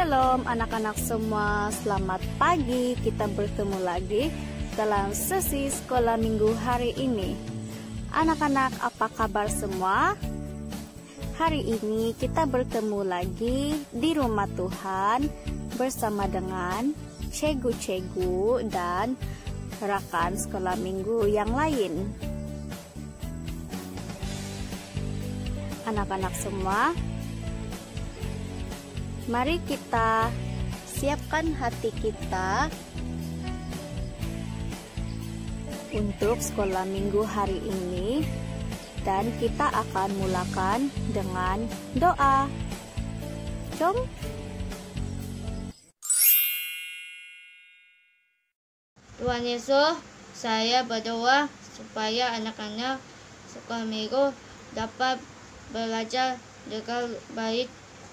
Shalom anak-anak semua, selamat pagi. Kita bertemu lagi dalam sesi sekolah minggu hari ini. Anak-anak, apa kabar semua? Hari ini kita bertemu lagi di rumah Tuhan bersama dengan cegu-cegu dan rekan sekolah minggu yang lain. Anak-anak semua, mari kita siapkan hati kita untuk sekolah minggu hari ini, dan kita akan mulakan dengan doa. Jom. Tuhan Yesus, saya berdoa supaya anak-anak sekolah minggu dapat belajar dengan baik,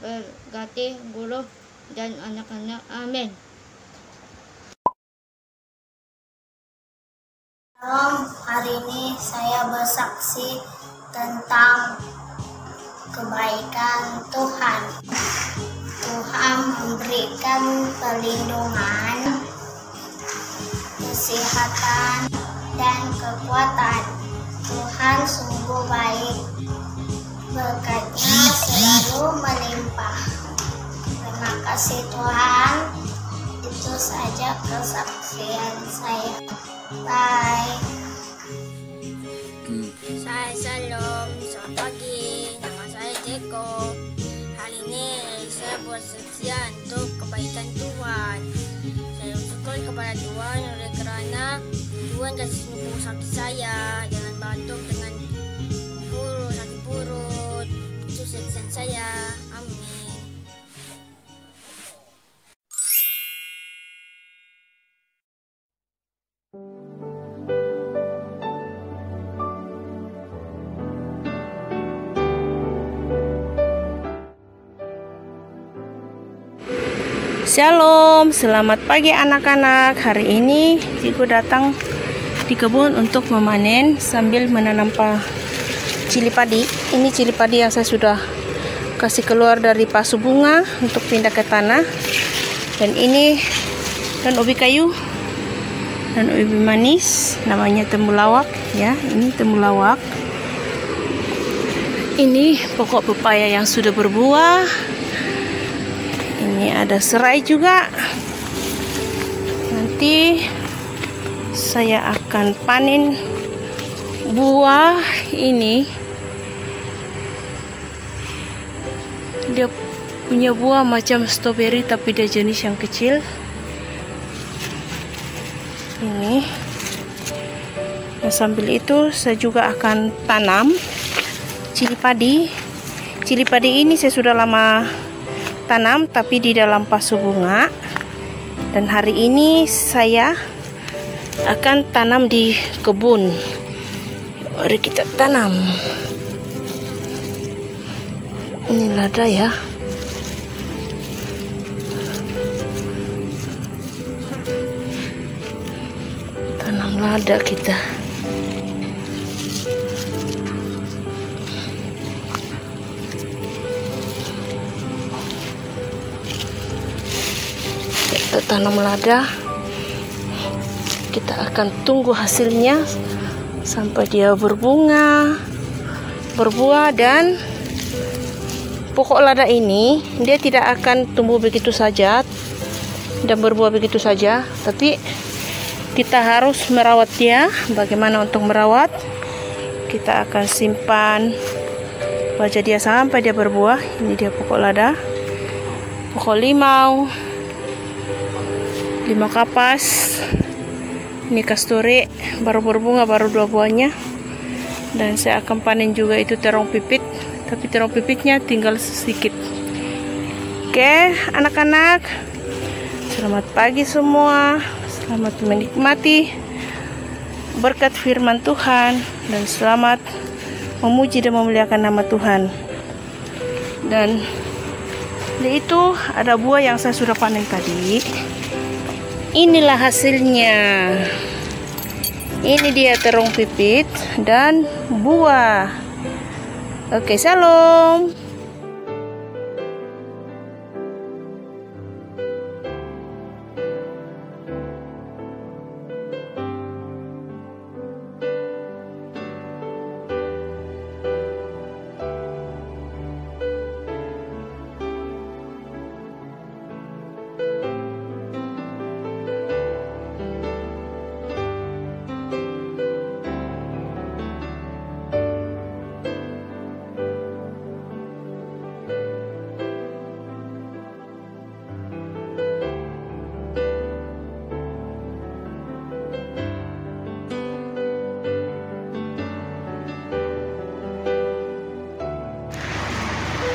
berkati guru dan anak-anak. Amin. Hari ini saya bersaksi tentang kebaikan Tuhan. Tuhan memberikan perlindungan, kesehatan, dan kekuatan. Tuhan sungguh baik. Berkatnya selalu melimpah. Terima kasih Tuhan. Itu saja kesaksian saya. Bye. Shalom, selamat pagi. Nama saya Jeko. Hari ini saya buat saksian untuk kebaikan Tuhan. Saya bersyukur kepada Tuhan oleh kerana Tuhan kasih sembuh sakit saya. Jangan batuk dengan sakit perut. Itu saksian saya. Amin. Shalom, selamat pagi anak-anak. Hari ini Cikgu datang di kebun untuk memanen sambil menanam cili padi. Ini cili padi yang saya sudah kasih keluar dari pasu bunga untuk pindah ke tanah. Dan ini dan ubi kayu dan ubi manis, namanya temulawak ya. Ini temulawak. Ini pokok pepaya yang sudah berbuah. Ini ada serai juga. Nanti saya akan panen buah ini. Dia punya buah macam stroberi tapi dia jenis yang kecil. Ini. Nah, sambil itu saya juga akan tanam cili padi. Cili padi ini saya sudah lama tanam tapi di dalam pasu bunga, dan hari ini saya akan tanam di kebun. Mari kita tanam. Ini lada ya. Tanam lada kita. Kita tanam lada, kita akan tunggu hasilnya sampai dia berbunga, berbuah, dan pokok lada ini dia tidak akan tumbuh begitu saja dan berbuah begitu saja, tapi kita harus merawat dia. Bagaimana untuk merawat? Kita akan simpan baja dia sampai dia berbuah. Ini dia pokok lada, pokok limau, lima kapas. Ini kasturi baru berbunga, baru 2 buahnya. Dan saya akan panen juga itu terong pipit, tapi terong pipitnya tinggal sedikit. Oke anak-anak, selamat pagi semua. Selamat menikmati berkat firman Tuhan, dan selamat memuji dan memuliakan nama Tuhan. Dan itu ada buah yang saya sudah panen tadi. Inilah hasilnya. Ini dia terong pipit dan buah. Oke, shalom.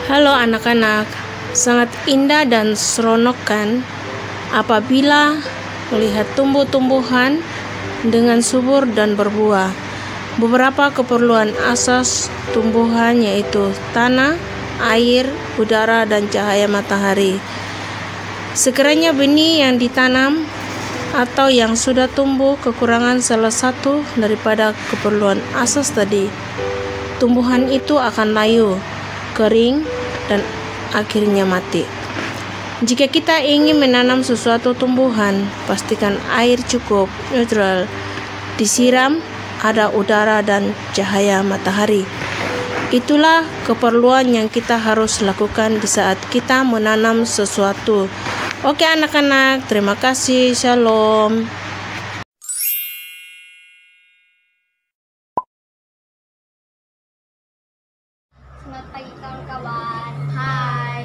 Halo anak-anak, sangat indah dan seronok kan apabila melihat tumbuh-tumbuhan dengan subur dan berbuah. Beberapa keperluan asas tumbuhan yaitu tanah, air, udara, dan cahaya matahari. Sekiranya benih yang ditanam atau yang sudah tumbuh kekurangan salah satu daripada keperluan asas tadi, tumbuhan itu akan layu, kering, dan akhirnya mati. Jika kita ingin menanam sesuatu tumbuhan, pastikan air cukup, neutral, disiram, ada udara dan cahaya matahari. Itulah keperluan yang kita harus lakukan di saat kita menanam sesuatu. Oke anak-anak, terima kasih. Shalom. Selamat pagi kawan-kawan. Hai.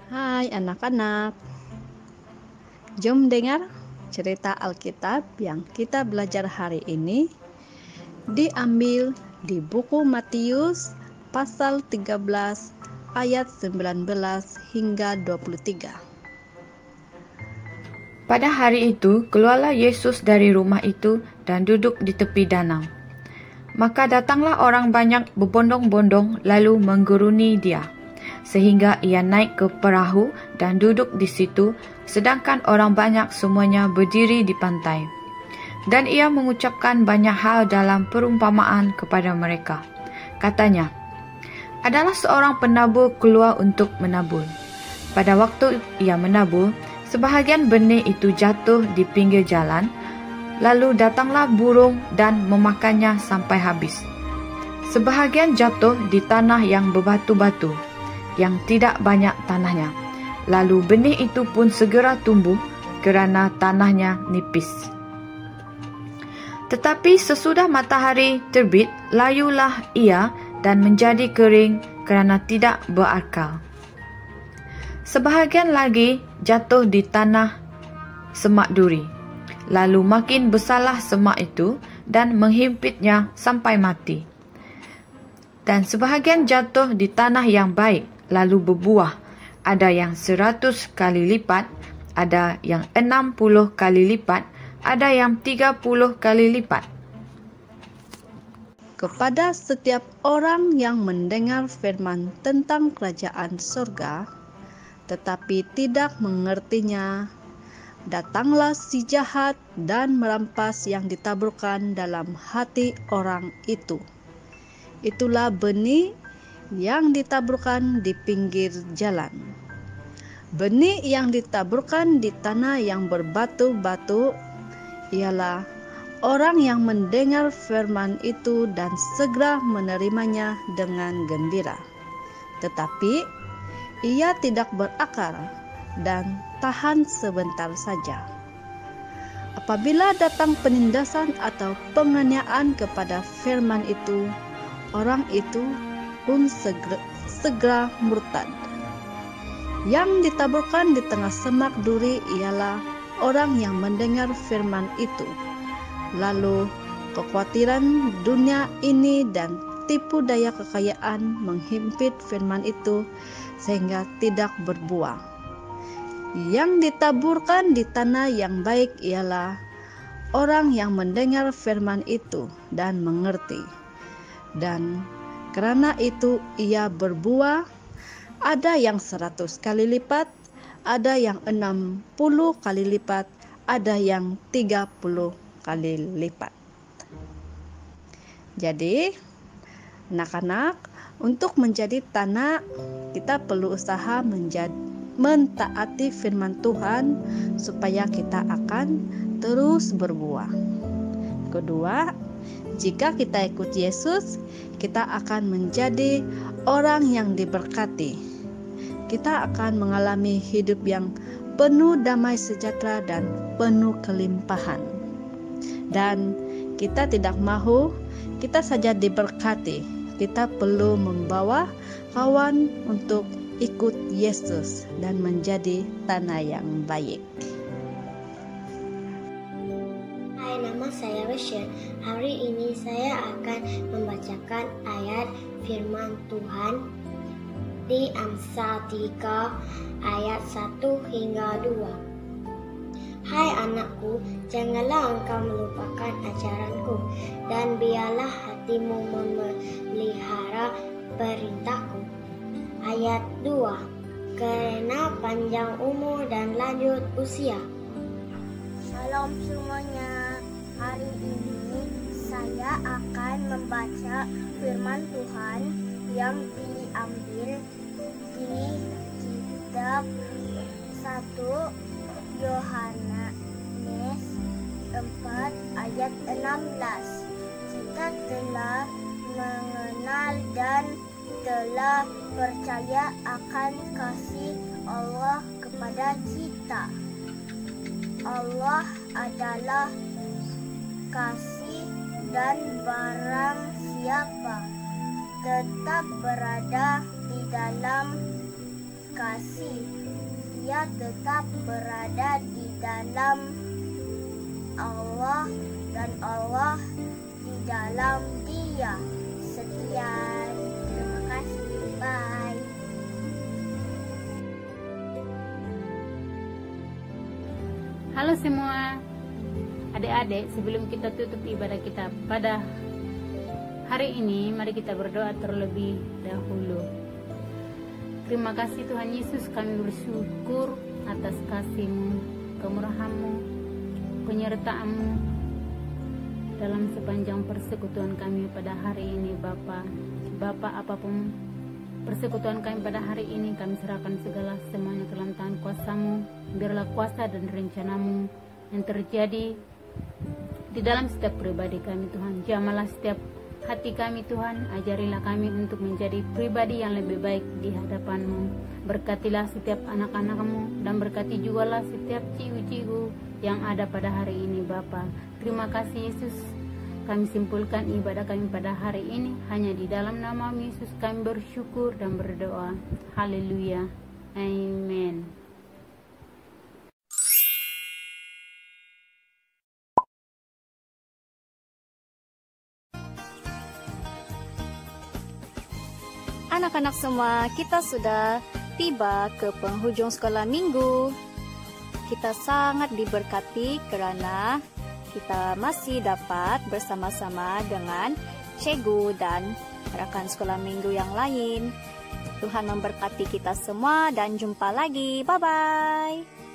Hai anak-anak, jom dengar cerita Alkitab yang kita belajar hari ini diambil di buku Matius pasal 13 ayat 19 hingga 23. Pada hari itu, keluarlah Yesus dari rumah itu dan duduk di tepi danau. Maka datanglah orang banyak berbondong-bondong lalu mengguruni dia, sehingga ia naik ke perahu dan duduk di situ, sedangkan orang banyak semuanya berdiri di pantai. Dan ia mengucapkan banyak hal dalam perumpamaan kepada mereka. Katanya, adalah seorang penabur keluar untuk menabur. Pada waktu ia menabur, sebahagian benih itu jatuh di pinggir jalan, lalu datanglah burung dan memakannya sampai habis. Sebahagian jatuh di tanah yang berbatu-batu, yang tidak banyak tanahnya. Lalu benih itu pun segera tumbuh kerana tanahnya nipis. Tetapi sesudah matahari terbit, layulah ia dan menjadi kering kerana tidak berakal. Sebahagian lagi jatuh di tanah semak duri. Lalu makin besarlah semak itu dan menghimpitnya sampai mati. Dan sebahagian jatuh di tanah yang baik, lalu berbuah. Ada yang 100 kali lipat, ada yang 60 kali lipat, ada yang 30 kali lipat. Kepada setiap orang yang mendengar firman tentang kerajaan surga, tetapi tidak mengertinya, datanglah si jahat dan merampas yang ditaburkan dalam hati orang itu. Itulah benih yang ditaburkan di pinggir jalan. Benih yang ditaburkan di tanah yang berbatu-batu ialah orang yang mendengar firman itu dan segera menerimanya dengan gembira. Tetapi ia tidak berakar dan tahan sebentar saja. Apabila datang penindasan atau penganiayaan kepada firman itu, orang itu pun segera murtad. Yang ditaburkan di tengah semak duri ialah orang yang mendengar firman itu, lalu kekhawatiran dunia ini dan tipu daya kekayaan menghimpit firman itu sehingga tidak berbuah. Yang ditaburkan di tanah yang baik ialah orang yang mendengar firman itu dan mengerti, dan karena itu ia berbuah, ada yang 100 kali lipat, ada yang 60 kali lipat, ada yang 30 kali lipat. Jadi anak-anak, untuk menjadi tanah, kita perlu usaha mentaati firman Tuhan supaya kita akan terus berbuah. Kedua, jika kita ikut Yesus, kita akan menjadi orang yang diberkati. Kita akan mengalami hidup yang penuh damai sejahtera dan penuh kelimpahan. Dan kita tidak mahu kita saja diberkati. Kita perlu membawa kawan untuk ikut Yesus dan menjadi tanah yang baik. Hai, nama saya Rachel. Hari ini saya akan membacakan ayat firman Tuhan di Amsal 3 ayat 1 hingga 2. Hai anakku, janganlah engkau melupakan ajaranku, dan biarlah hatimu memelihara perintahku. Ayat 2. Karena panjang umur dan lanjut usia. Shalom semuanya. Hari ini saya akan membaca firman Tuhan yang diambil di kitab 1 Yohanes 4 ayat 16. Kita telah mengenal dan telah percaya akan kasih Allah kepada kita. Allah adalah kasih, dan barang siapa tetap berada di dalam kasih, ia tetap berada di dalam Allah dan Allah di dalam dia. Sekian, terima kasih, bye. Halo semua adik-adik, sebelum kita tutup ibadah kita pada hari ini, mari kita berdoa terlebih dahulu. Terima kasih Tuhan Yesus, kami bersyukur atas kasih-Mu, kemurahan-Mu, penyertaan-Mu dalam sepanjang persekutuan kami pada hari ini, Bapa. Bapa, apapun persekutuan kami pada hari ini, kami serahkan segala semuanya ke dalam tangan kuasa-Mu. Biarlah kuasa dan rencana-Mu yang terjadi di dalam setiap pribadi kami, Tuhan. Jamahlah setiap hati kami, Tuhan. Ajarilah kami untuk menjadi pribadi yang lebih baik di hadapan-Mu. Berkatilah setiap anak-anak-Mu, dan berkati jugalah setiap cigu-cigu yang ada pada hari ini, Bapa. Terima kasih Yesus. kami simpulkan ibadah kami pada hari ini. Hanya di dalam nama Yesus kami bersyukur dan berdoa. Haleluya. Amin. Anak-anak semua, kita sudah tiba ke penghujung sekolah minggu. Kita sangat diberkati karena kita masih dapat bersama-sama dengan cikgu dan rakan sekolah minggu yang lain. Tuhan memberkati kita semua dan jumpa lagi. Bye-bye.